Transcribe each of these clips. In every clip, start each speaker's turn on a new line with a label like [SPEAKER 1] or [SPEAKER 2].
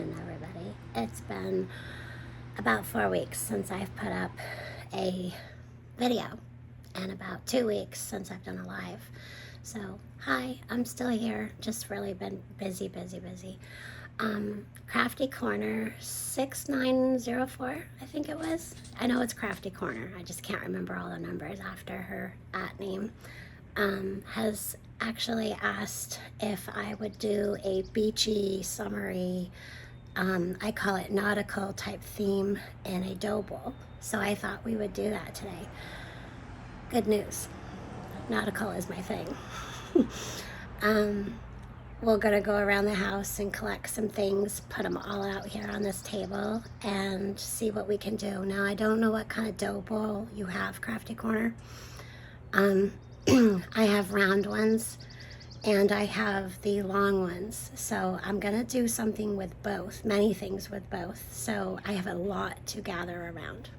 [SPEAKER 1] afternoon, everybody. It's been about 4 weeks since I've put up a video and about 2 weeks since I've done a live. So, hi, I'm still here. Just really been busy. Crafty Corner 6904, I think it was. I know it's Crafty Corner. I just can't remember all the numbers after her @name. Has actually asked if I would do a beachy, summery, I call it nautical type theme in a dough bowl. So I thought we would do that today. Good news. Nautical is my thing. We're gonna go around the house and collect some things, put them all out here on this table and see what we can do. Now, I don't know what kind of dough bowl you have, Crafty Corner. I have round ones and I have the long ones. So I'm gonna do something with both, many things with both. So I have a lot to gather around.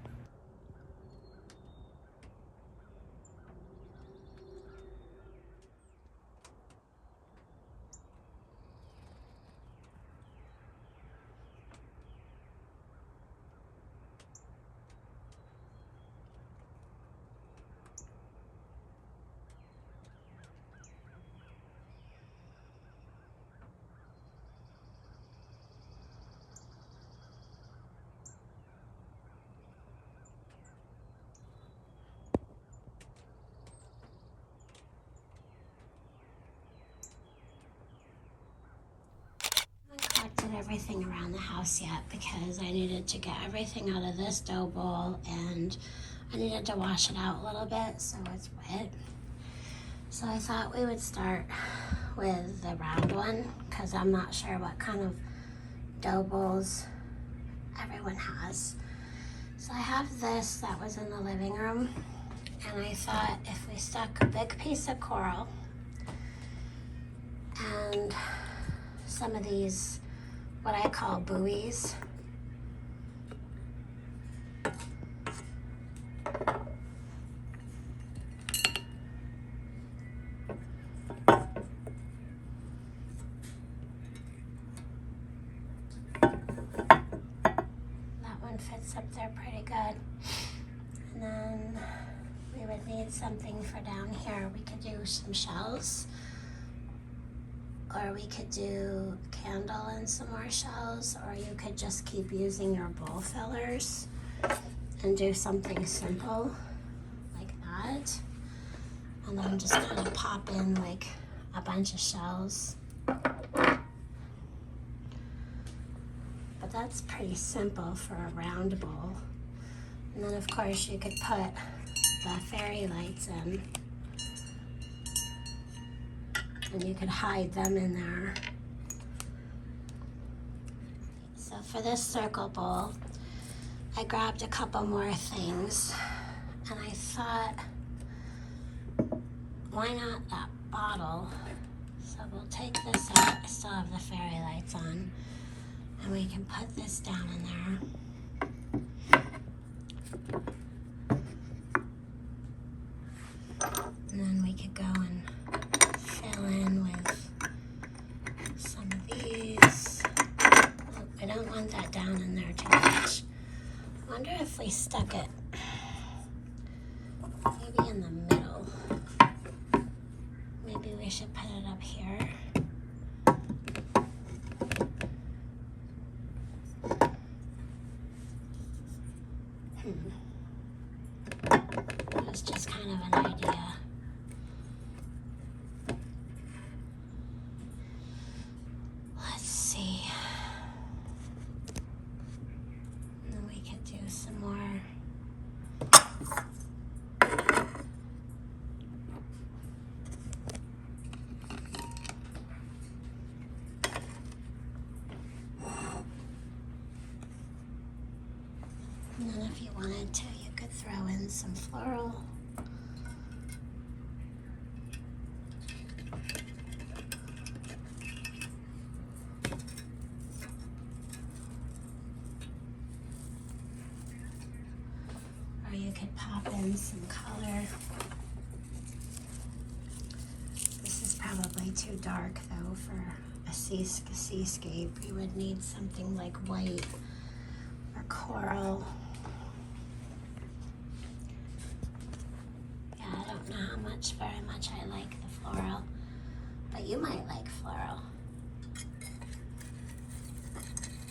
[SPEAKER 1] Collected everything around the house yet because I needed to get everything out of this dough bowl and I needed to wash it out a little bit so it's wet. So I thought we would start with the round one because I'm not sure what kind of dough bowls everyone has. So I have this that was in the living room and I thought if we stuck a big piece of coral and some of these, what I call buoys. That one fits up there pretty good. And then we would need something for down here. We could do some shells. Or we could do candle and some more shells, or you could just keep using your bowl fillers and do something simple like that. And then just kind of pop in like a bunch of shells. But that's pretty simple for a round bowl. And then of course you could put the fairy lights in. And you could hide them in there. So for this circle bowl, I grabbed a couple more things and I thought, why not that bottle? So we'll take this out. I still have the fairy lights on. And we can put this down in there. And then we could go and fill in with some of these. Oh, I don't want that down in there too much. I wonder if we stuck it maybe in the middle. Maybe we should put it up here. That's just kind of an idea. Let's see. And then we could do some more. And then if you wanted to, you could throw in some floral. Or you could pop in some color. This is probably too dark though for a seascape, you would need something like white or coral. Yeah, I don't know how much, very much I like the floral, but you might like floral.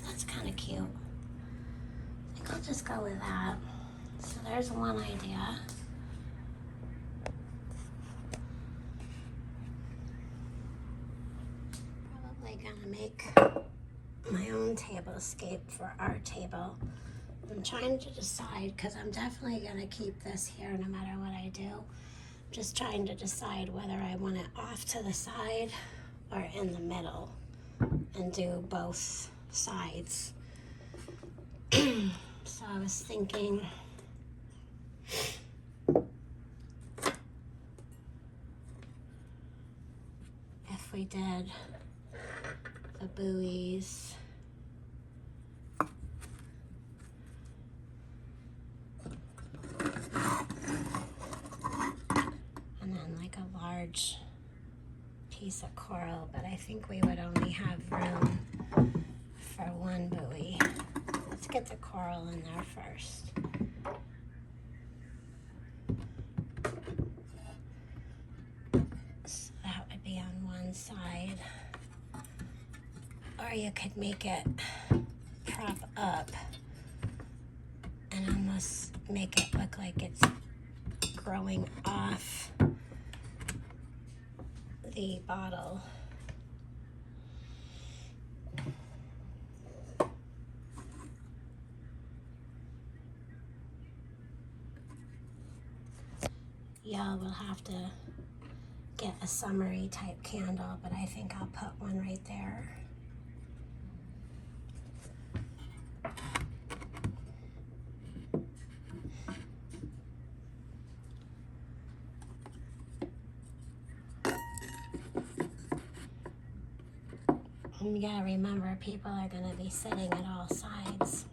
[SPEAKER 1] That's kind of cute. I think I'll just go with that. So there's one idea. Probably gonna make my own tablescape for our table. I'm trying to decide, because I'm definitely gonna keep this here no matter what I do. I'm just trying to decide whether I want it off to the side or in the middle and do both sides. So I was thinking if we did the buoys and then like a large piece of coral, but I think we would only have room for one buoy. Let's get the coral in there first. So that would be on one side. Or you could make it prop up and almost make it look like it's growing off the bottle. Y'all will have to get a summery type candle, but I think I'll put one right there. And you gotta remember, people are gonna be sitting at all sides.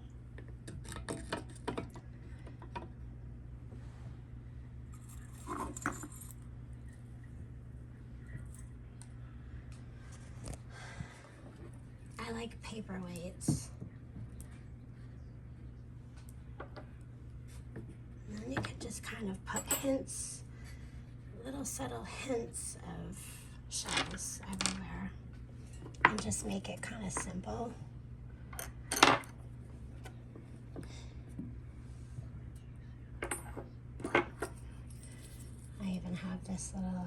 [SPEAKER 1] I like paperweights. And then you could just kind of put hints, little subtle hints of shells everywhere, and just make it kind of simple. I even have this little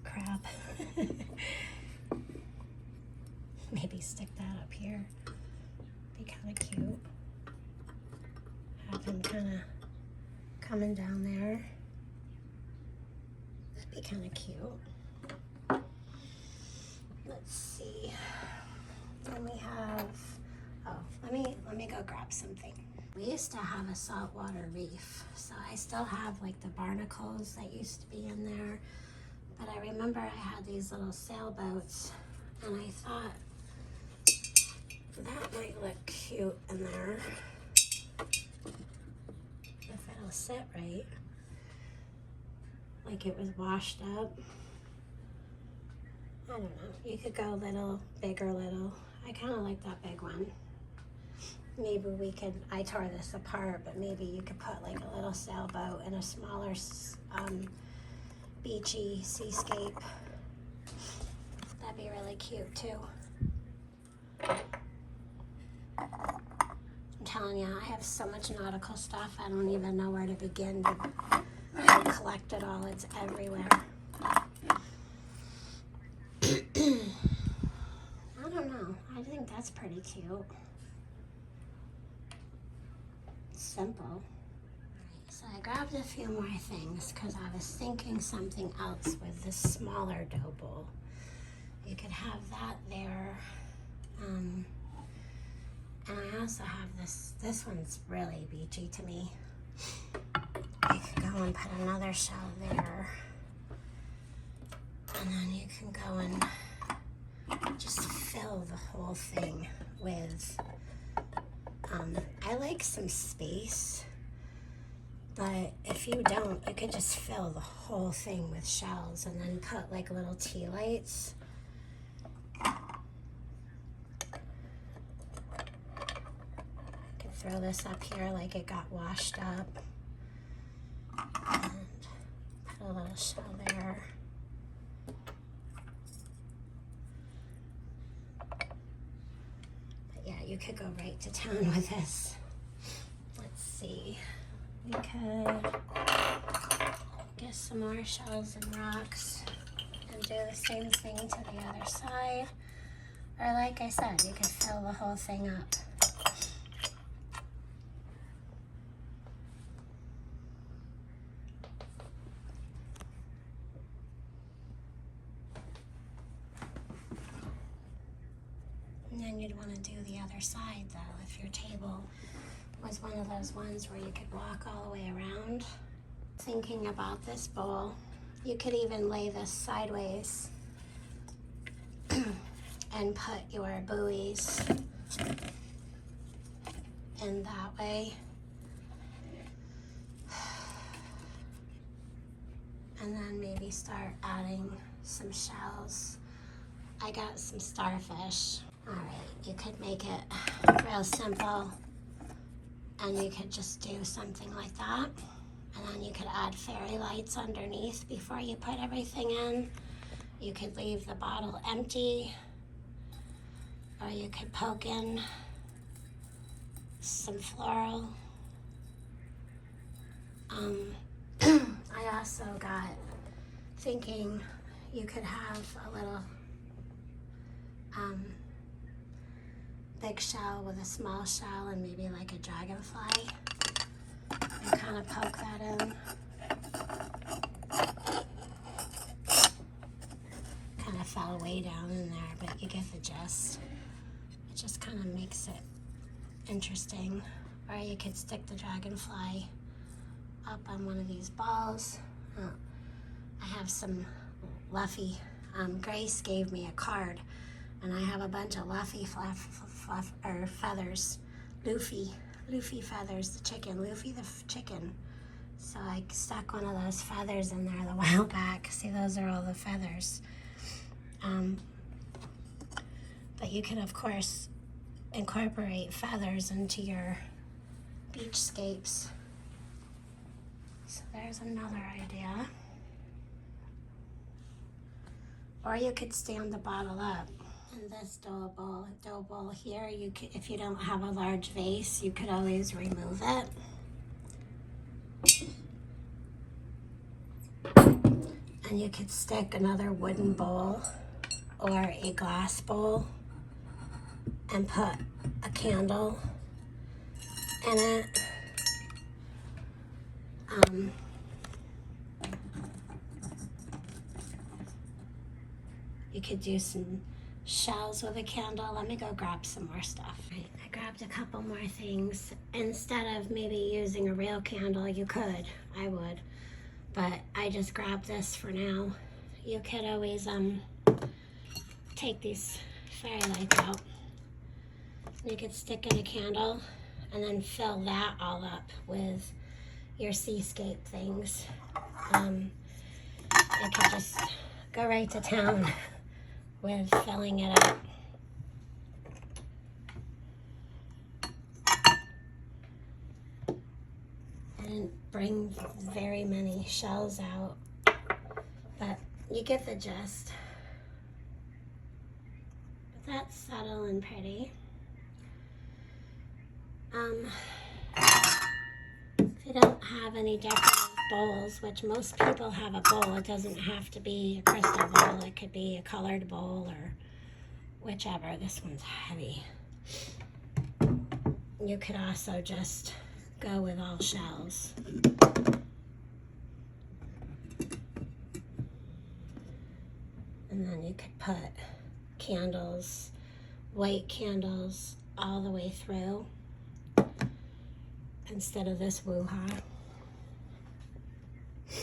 [SPEAKER 1] crab. Maybe stick that up here. Be kind of cute. Have him kind of coming down there. That'd be kind of cute. Let's see. Then we have, oh, let me go grab something. We used to have a saltwater reef, so I still have like the barnacles that used to be in there. But I remember I had these little sailboats, and I thought that might look cute in there if it'll sit right, like it was washed up. I don't know, you could go little, big or little. I kind of like that big one. Maybe we could, I tore this apart, but maybe you could put like a little sailboat and a smaller beachy seascape. That'd be really cute too. I'm telling you, I have so much nautical stuff, I don't even know where to begin to collect it all. It's everywhere. I don't know. I think that's pretty cute. Simple. So I grabbed a few more things because I was thinking something else with this smaller dough bowl. You could have that there. And I also have this one's really beachy to me. You could go and put another shell there. And then you can go and just fill the whole thing with, I like some space, but if you don't, you could just fill the whole thing with shells and then put like little tea lights throw this up here like it got washed up. And put a little shell there. But yeah, you could go right to town with this. Let's see. We could get some more shells and rocks and do the same thing to the other side. Or like I said, you could fill the whole thing up. And then you'd want to do the other side though, if your table was one of those ones where you could walk all the way around. Thinking about this bowl, you could even lay this sideways and put your buoys in that way. And then maybe start adding some shells. I got some starfish. All right, you could make it real simple and you could just do something like that. And then you could add fairy lights underneath before you put everything in. You could leave the bottle empty, or you could poke in some floral. I also got thinking you could have a little big shell with a small shell and maybe like a dragonfly. And kind of poke that in. Kind of fell way down in there, but you get the gist. It just kind of makes it interesting. Or you could stick the dragonfly up on one of these balls. I have some Luffy. Grace gave me a card, and I have a bunch of Luffy feathers. Luffy feathers, the chicken, Luffy the chicken. So I stuck one of those feathers in there a while back. See, those are all the feathers. But you can, of course, incorporate feathers into your beach scapes. So there's another idea. Or you could stand the bottle up. In this dough bowl here, you could, if you don't have a large vase, you could always remove it. And you could stick another wooden bowl or a glass bowl and put a candle in it. You could do some shells with a candle. Let me go grab some more stuff. Right, I grabbed a couple more things. Instead of maybe using a real candle, you could, I would, but I just grabbed this for now. You could always take these fairy lights out. You could stick in a candle and then fill that all up with your seascape things. You could just go right to town with filling it up. I didn't bring very many shells out, but you get the gist. But that's subtle and pretty. If you don't have any decorative bowls, which most people have a bowl, it doesn't have to be a crystal bowl, it could be a colored bowl or whichever. This one's heavy. You could also just go with all shells. And then you could put candles, white candles, all the way through instead of this woo-ha. You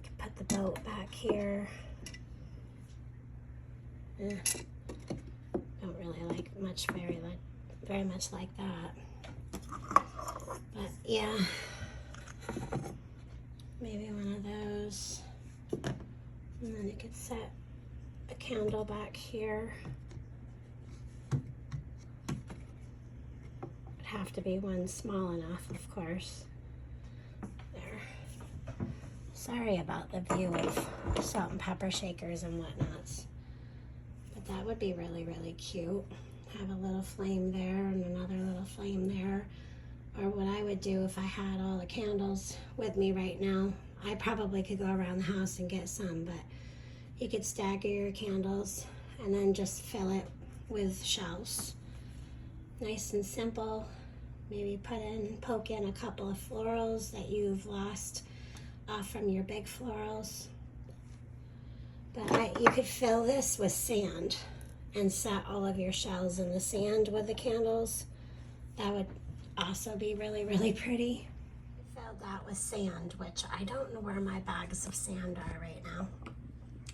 [SPEAKER 1] can put the boat back here. Don't really like much, very much like that. But yeah, maybe one of those. And then you could set a candle back here. But have to be one small enough, of course. There. Sorry about the view of salt and pepper shakers and whatnots. But that would be really, really cute. Have a little flame there and another little flame there. Or what I would do if I had all the candles with me right now, I probably could go around the house and get some, but you could stagger your candles and then just fill it with shells. Nice and simple. Maybe poke in a couple of florals that you've lost off from your big florals. But you could fill this with sand and set all of your shells in the sand with the candles. That would also be really, really pretty. I filled that with sand, which I don't know where my bags of sand are right now.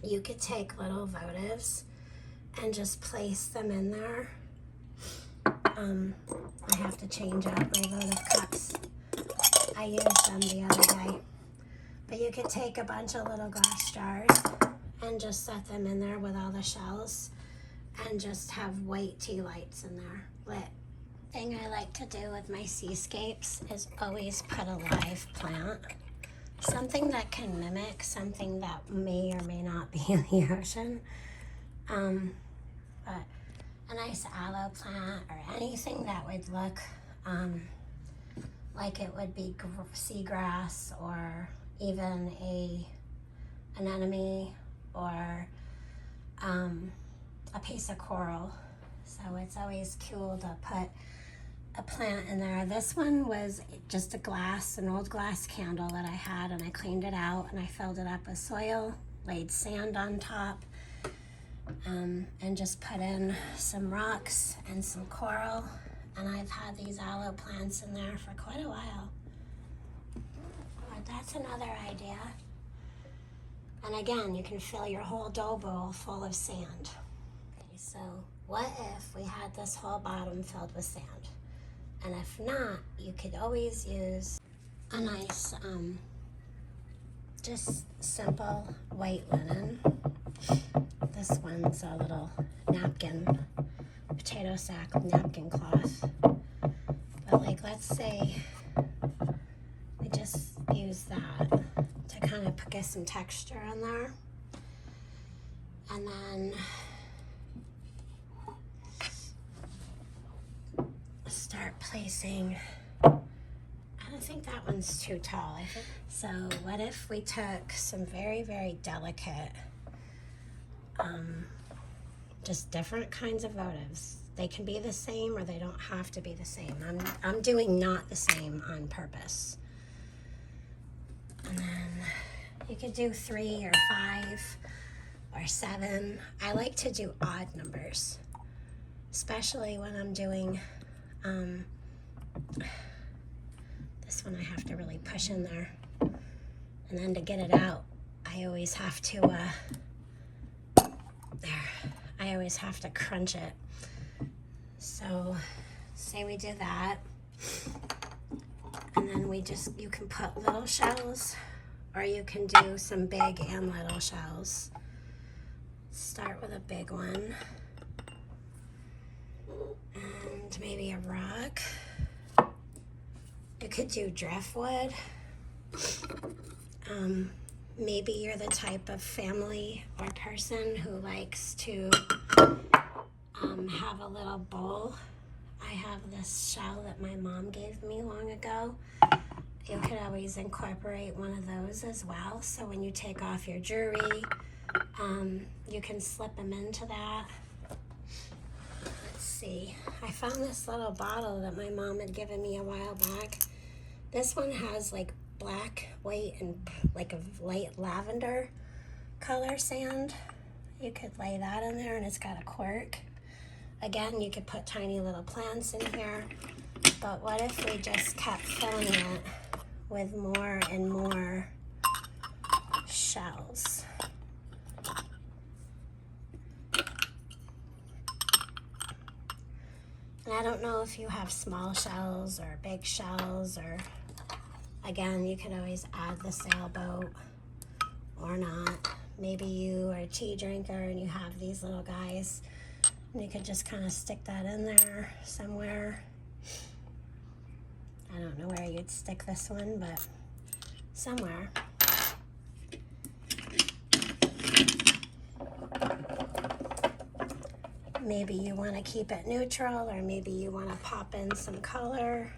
[SPEAKER 1] You could take little votives and just place them in there. I have to change out my votive cups. I used them the other day. But you could take a bunch of little glass jars and just set them in there with all the shells and just have white tea lights in there lit. Thing I like to do with my seascapes is always put a live plant. Something that can mimic something that may or may not be in the ocean. But a nice aloe plant or anything that would look like it would be seagrass or even an anemone or a piece of coral. So it's always cool to put a plant in there. This one was just an old glass candle that I had, and I cleaned it out and I filled it up with soil, laid sand on top, and just put in some rocks and some coral, and I've had these aloe plants in there for quite a while. But that's another idea. And again, you can fill your whole dough bowl full of sand. Okay, so what if we had this whole bottom filled with sand? And if not, you could always use a nice, just simple white linen. This one's a little napkin, potato sack napkin cloth. But like, let's say we just use that to kind of get some texture in there. And then start placing, I don't think that one's too tall. So what if we took some very, very delicate, just different kinds of votives. They can be the same or they don't have to be the same. I'm doing not the same on purpose. And then you could do 3 or 5 or 7. I like to do odd numbers, especially when I'm doing this one. I have to really push in there, and then to get it out, I always have to I always have to crunch it. So say we do that, and then you can put little shells, or you can do some big and little shells. Start with a big one, and maybe a rock. You could do driftwood. Maybe you're the type of family or person who likes to have a little bowl. I have this shell that my mom gave me long ago. You could always incorporate one of those as well. So when you take off your jewelry, you can slip them into that. Let's see. I found this little bottle that my mom had given me a while back. This one has like black, white, and like a light lavender color sand. You could lay that in there, and it's got a cork. Again, you could put tiny little plants in here, but what if we just kept filling it with more and more shells? And I don't know if you have small shells or big shells, or again, you could always add the sailboat or not. Maybe you are a tea drinker and you have these little guys, and you could just kind of stick that in there somewhere. I don't know where you'd stick this one, but somewhere. Maybe you want to keep it neutral, or maybe you want to pop in some color.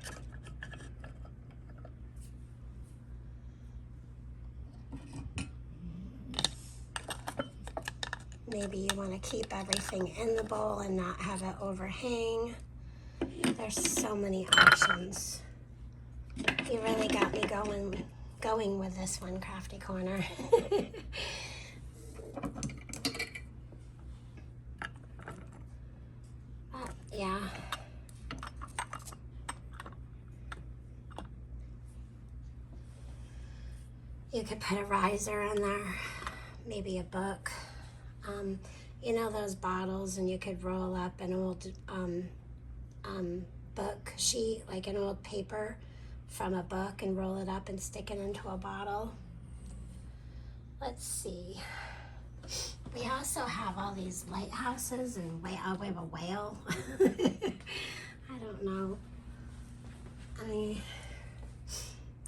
[SPEAKER 1] Maybe you want to keep everything in the bowl and not have it overhang. There's so many options. You really got me going with this one, Crafty Corner. Yeah. You could put a riser in there, maybe a book. You know those bottles, and you could roll up an old book sheet, like an old paper from a book, and roll it up and stick it into a bottle. Let's see. We also have all these lighthouses, and we have a whale. I don't know. I mean,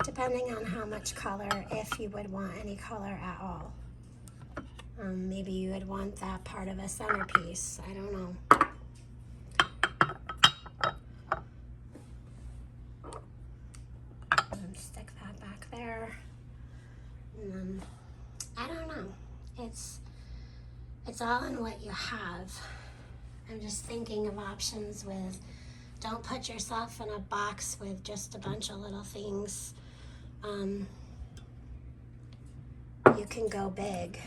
[SPEAKER 1] depending on how much color, if you would want any color at all. Maybe you would want that part of a centerpiece. I don't know. And stick that back there. And then, I don't know. It's all in what you have. I'm just thinking of options with, don't put yourself in a box with just a bunch of little things. You can go big.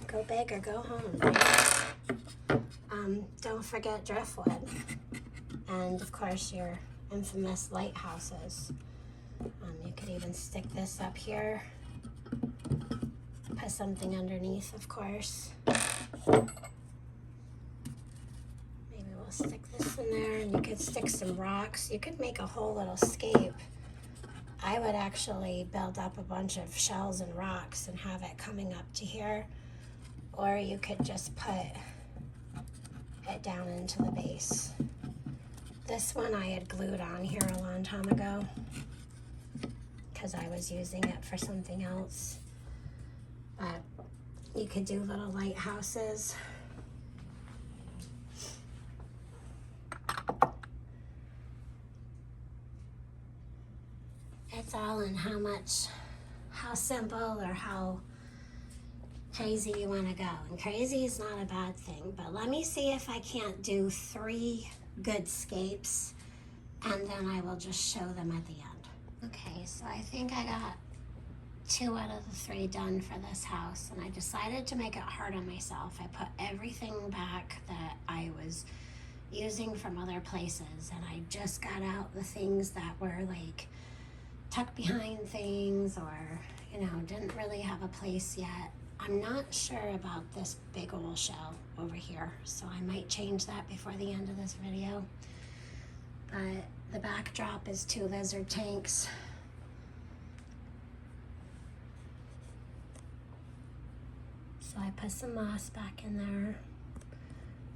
[SPEAKER 1] Go big or go home. Don't forget driftwood. And of course your infamous lighthouses. You could even stick this up here. Put something underneath, of course. Maybe we'll stick this in there, and you could stick some rocks. You could make a whole little scape. I would actually build up a bunch of shells and rocks and have it coming up to here. Or you could just put it down into the base. This one I had glued on here a long time ago because I was using it for something else. But you could do little lighthouses. It's all in how simple or how crazy you want to go. And crazy is not a bad thing, but let me see if I can't do 3 good scapes, and then I will just show them at the end. Okay, so I think I got 2 out of the 3 done for this house, and I decided to make it hard on myself. I put everything back that I was using from other places, and I just got out the things that were like tucked behind things, or didn't really have a place yet. I'm not sure about this big old shell over here, so I might change that before the end of this video. But the backdrop is 2 lizard tanks. So I put some moss back in there,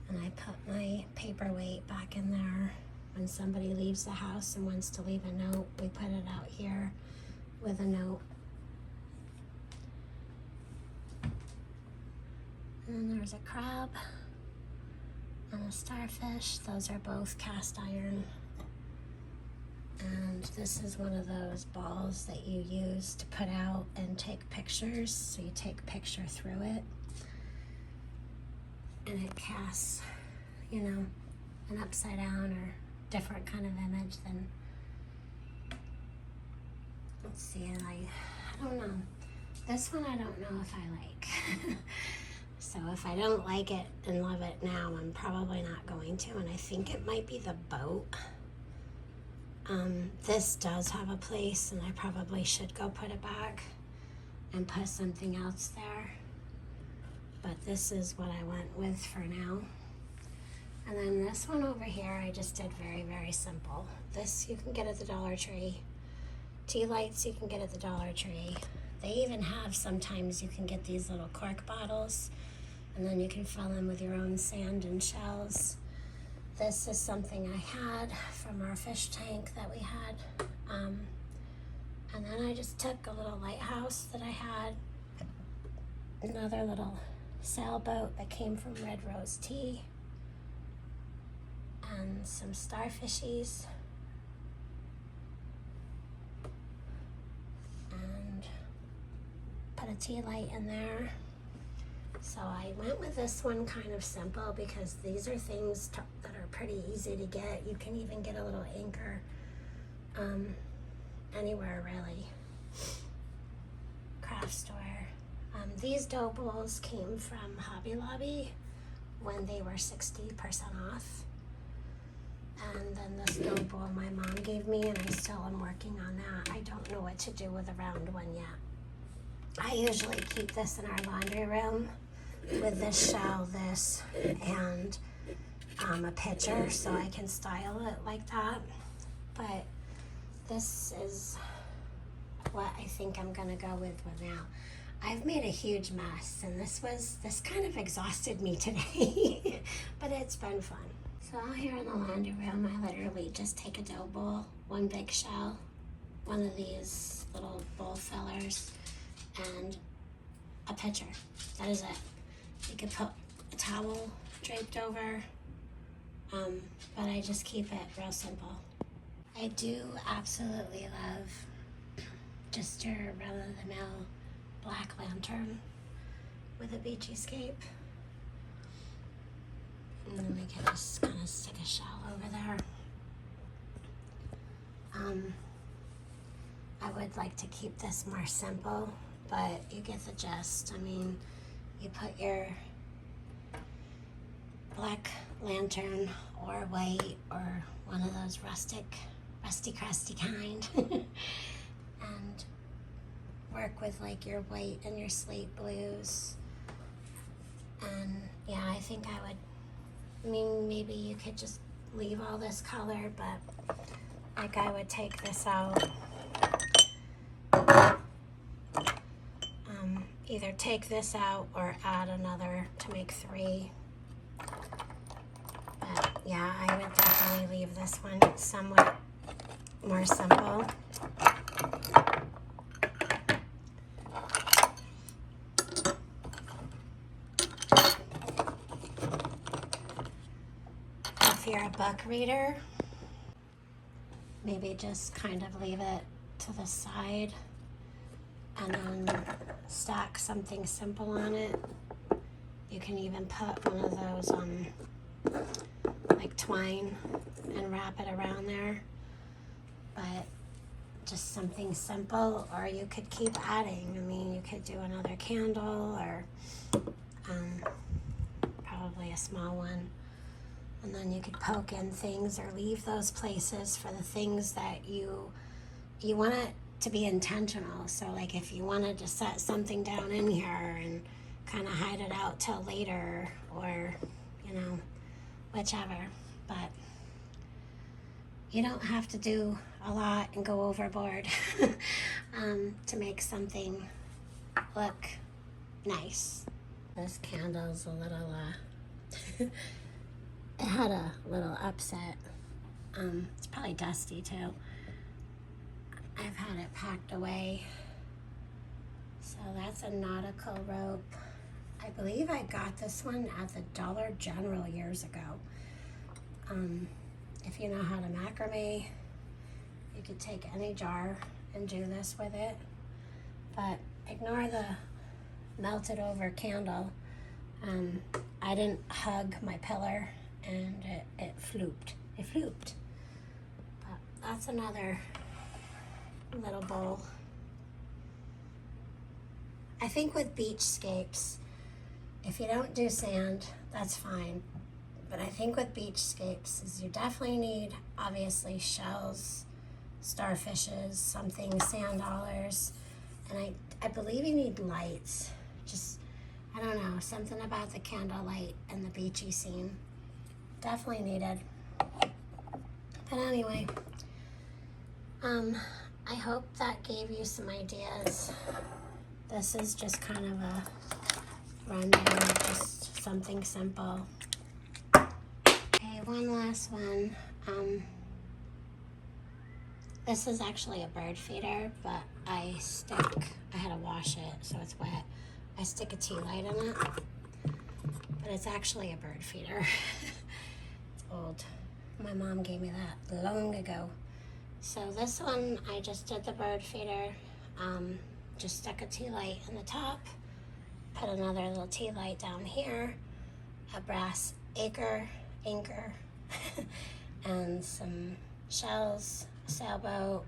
[SPEAKER 1] and I put my paperweight back in there. When somebody leaves the house and wants to leave a note, we put it out here with a note. And then there's a crab and a starfish. Those are both cast iron. And this is one of those balls that you use to put out and take pictures. So you take a picture through it, and it casts, an upside down or different kind of image than, let's see, I don't know. This one I don't know if I like. So if I don't like it and love it now, I'm probably not going to, and I think it might be the boat. This does have a place, and I probably should go put it back and put something else there. But this is what I went with for now. And then this one over here, I just did very, very simple. This you can get at the Dollar Tree. Tea lights you can get at the Dollar Tree. They even have, sometimes you can get these little cork bottles, and then you can fill them with your own sand and shells. This is something I had from our fish tank that we had. And then I just took a little lighthouse that I had, another little sailboat that came from Red Rose Tea, and some starfishies, and put a tea light in there. So I went with this one kind of simple because these are things that are pretty easy to get. You can even get a little anchor anywhere really. Craft store. These dough bowls came from Hobby Lobby when they were 60% off. And then this dough bowl my mom gave me, and I still am working on that. I don't know what to do with a round one yet. I usually keep this in our laundry room with this shell, this, and a pitcher so I can style it like that. But this is what I think I'm gonna go with now. I've made a huge mess, and this kind of exhausted me today, but it's been fun. So out here in the laundry room, I literally just take a dough bowl, one big shell, one of these little bowl fillers, and a pitcher. That is it. You could put a towel draped over, but I just keep it real simple. I do absolutely love just your run-of-the-mill black lantern with a beachy scape. And then we can just kind of stick a shell over there. I would like to keep this more simple, but you get the gist. I mean, you put your black lantern or white or one of those rusty crusty kind and work with like your white and your slate blues. And yeah, I think maybe you could just leave all this color, but like I would take this out, either take this out or add another to make 3. But yeah, I would definitely leave this one somewhat more simple. If you're a book reader, maybe just kind of leave it to the side and then stack something simple on it. You can even put one of those like twine and wrap it around there, but just something simple. Or you could keep adding. I mean, you could do another candle, or probably a small one, and then you could poke in things or leave those places for the things that you want it to be intentional. So like if you wanted to set something down in here and kind of hide it out till later, or whichever, but you don't have to do a lot and go overboard to make something look nice. This candle's a little it had a little upset. It's probably dusty too. I've had it packed away. So that's a Nautical rope. I believe I got this one at the Dollar General years ago. If you know how to macrame, you could take any jar and do this with it. But ignore the melted over candle. I didn't hug my pillar and it flooped. It flooped. But that's another little bowl. I think with beach scapes, if you don't do sand, that's fine. But I think with beach scapes is you definitely need, obviously, shells, starfishes, something, sand dollars, and I believe you need lights. Just, I don't know, something about the candle light and the beachy scene. Definitely needed. But anyway, I hope that gave you some ideas. This is just kind of a rundown of just something simple. Okay, one last one. This is actually a bird feeder, but I had to wash it so it's wet. I stick a tea light in it, but it's actually a bird feeder. It's old. My mom gave me that long ago. So this one, I just did the bird feeder. Just stuck a tea light in the top, put another little tea light down here, a brass anchor, and some shells, a sailboat,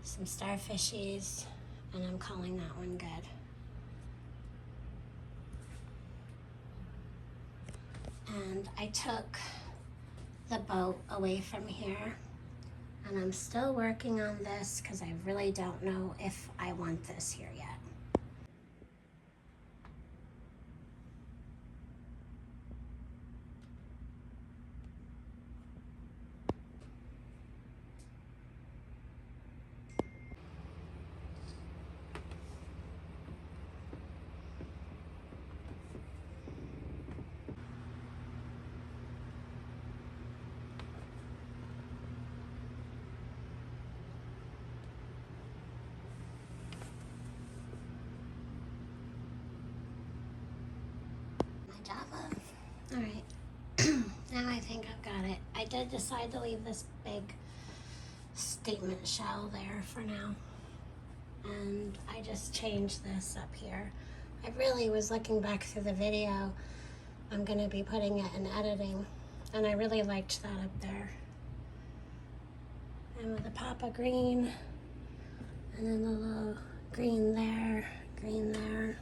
[SPEAKER 1] some starfishies, and I'm calling that one good. And I took the boat away from here, and I'm still working on this because I really don't know if I want this here yet. Java. All right, now I think I've got it. I did decide to leave this big statement shell there for now, and I just changed this up here. I really was looking back through the video. I'm gonna be putting it in editing, and I really liked that up there. And with the pop of green, and then the little green there, green there.